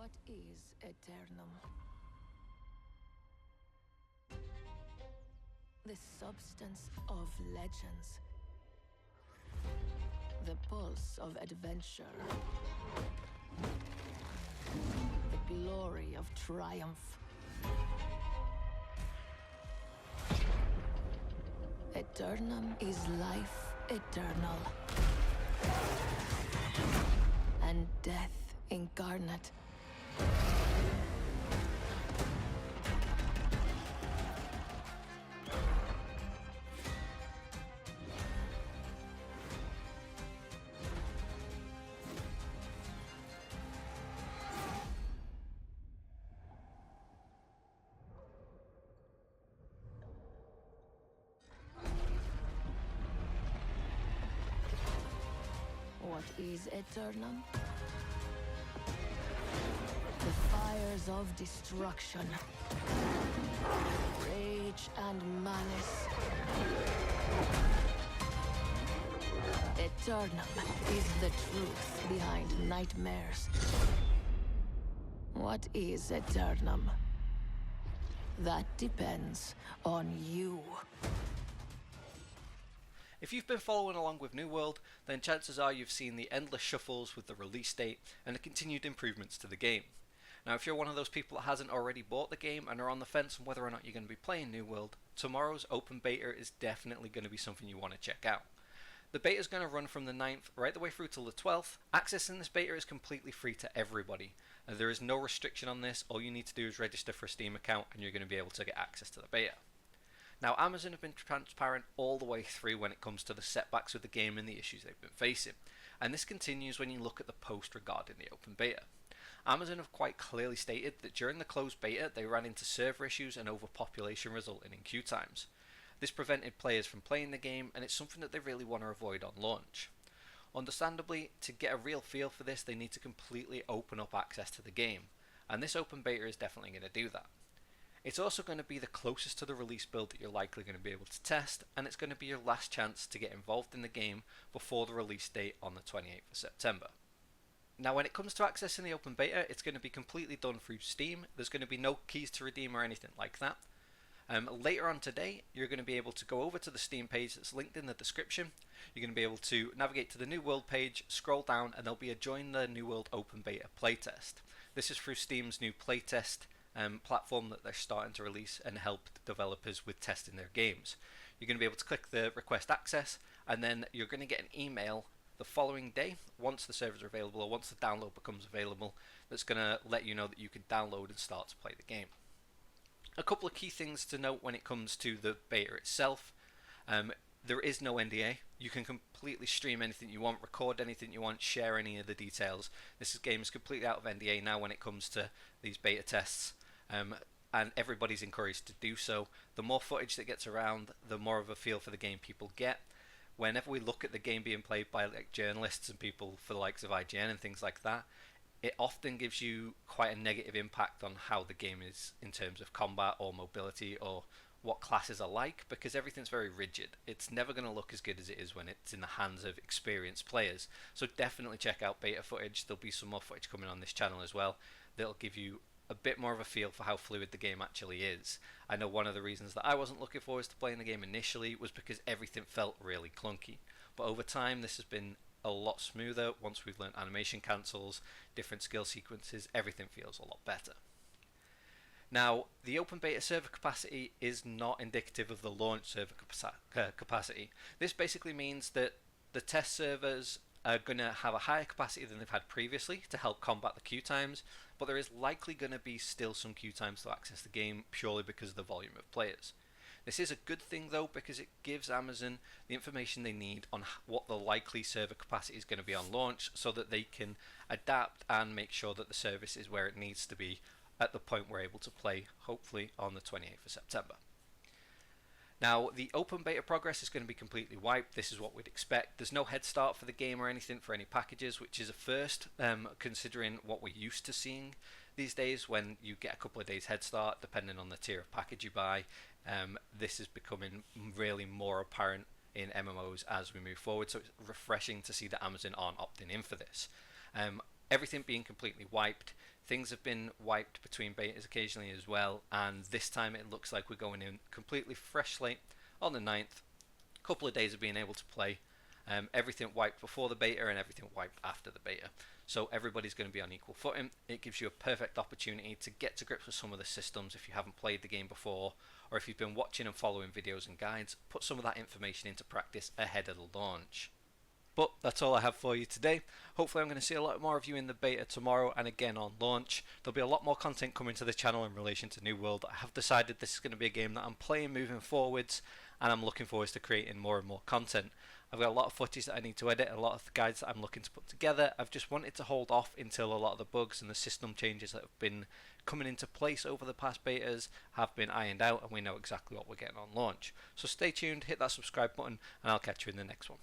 What is Eternum? The substance of legends. The pulse of adventure. The glory of triumph. Eternum is life eternal. And death incarnate. What is Eternum? The fires of destruction, rage and malice. Eternum is the truth behind nightmares. What is Eternum? That depends on you. If you've been following along with New World, then chances are you've seen the endless shuffles with the release date and the continued improvements to the game. Now, if you're one of those people that hasn't already bought the game and are on the fence on whether or not you're going to be playing New World, tomorrow's open beta is definitely going to be something you want to check out. The beta is going to run from the 9th right the way through till the 12th. Accessing this beta is completely free to everybody. There is no restriction on this. All you need to do is register for a Steam account and you're going to be able to get access to the beta. Now, Amazon have been transparent all the way through when it comes to the setbacks with the game and the issues they've been facing, and this continues when you look at the post regarding the open beta. Amazon have quite clearly stated that during the closed beta they ran into server issues and overpopulation resulting in queue times. This prevented players from playing the game, and it's something that they really want to avoid on launch. Understandably, to get a real feel for this they need to completely open up access to the game, and this open beta is definitely going to do that. It's also going to be the closest to the release build that you're likely going to be able to test, and it's going to be your last chance to get involved in the game before the release date on the 28th of September. Now, when it comes to accessing the open beta, it's going to be completely done through Steam. There's going to be no keys to redeem or anything like that. Later on today, you're going to be able to go over to the Steam page that's linked in the description. You're going to be able to navigate to the New World page, scroll down, and there'll be a Join the New World Open Beta playtest. This is through Steam's new playtest platform that they're starting to release and help developers with testing their games. You're going to be able to click the request access, and then you're going to get an email the following day once the servers are available or once the download becomes available that's going to let you know that you can download and start to play the game. A couple of key things to note when it comes to the beta itself. There is no NDA. You can completely stream anything you want, record anything you want, share any of the details. This game is completely out of NDA now when it comes to these beta tests. And everybody's encouraged to do so. The more footage that gets around, the more of a feel for the game people get. Whenever we look at the game being played by like journalists and people for the likes of IGN and things like that, it often gives you quite a negative impact on how the game is in terms of combat or mobility or what classes are like, because everything's very rigid. It's never going to look as good as it is when it's in the hands of experienced players. So definitely check out beta footage. There'll be some more footage coming on this channel as well that'll give you a bit more of a feel for how fluid the game actually is. I know one of the reasons that I wasn't looking forward to playing the game initially was because everything felt really clunky, but over time this has been a lot smoother. Once we've learned animation cancels, different skill sequences, everything feels a lot better. Now, the open beta server capacity is not indicative of the launch server capacity. This basically means that the test servers are going to have a higher capacity than they've had previously to help combat the queue times, but there is likely going to be still some queue times to access the game purely because of the volume of players. This is a good thing though, because it gives Amazon the information they need on what the likely server capacity is going to be on launch, so that they can adapt and make sure that the service is where it needs to be at the point we're able to play, hopefully on the 28th of September. Now, the open beta progress is going to be completely wiped. This is what we'd expect. There's no head start for the game or anything for any packages, which is a first, considering what we're used to seeing these days when you get a couple of days head start depending on the tier of package you buy. This is becoming really more apparent in MMOs as we move forward, so it's refreshing to see that Amazon aren't opting in for this. everything being completely wiped. Things have been wiped between betas occasionally as well, and this time it looks like we're going in completely fresh slate on the 9th. Couple of days of being able to play. Everything wiped before the beta and everything wiped after the beta. So everybody's going to be on equal footing. It gives you a perfect opportunity to get to grips with some of the systems if you haven't played the game before, or if you've been watching and following videos and guides, put some of that information into practice ahead of the launch. But that's all I have for you today. Hopefully I'm going to see a lot more of you in the beta tomorrow and again on launch. There'll be a lot more content coming to the channel in relation to New World. I have decided this is going to be a game that I'm playing moving forwards, and I'm looking forward to creating more and more content. I've got a lot of footage that I need to edit, a lot of guides that I'm looking to put together. I've just wanted to hold off until a lot of the bugs and the system changes that have been coming into place over the past betas have been ironed out and we know exactly what we're getting on launch. So stay tuned, hit that subscribe button, and I'll catch you in the next one.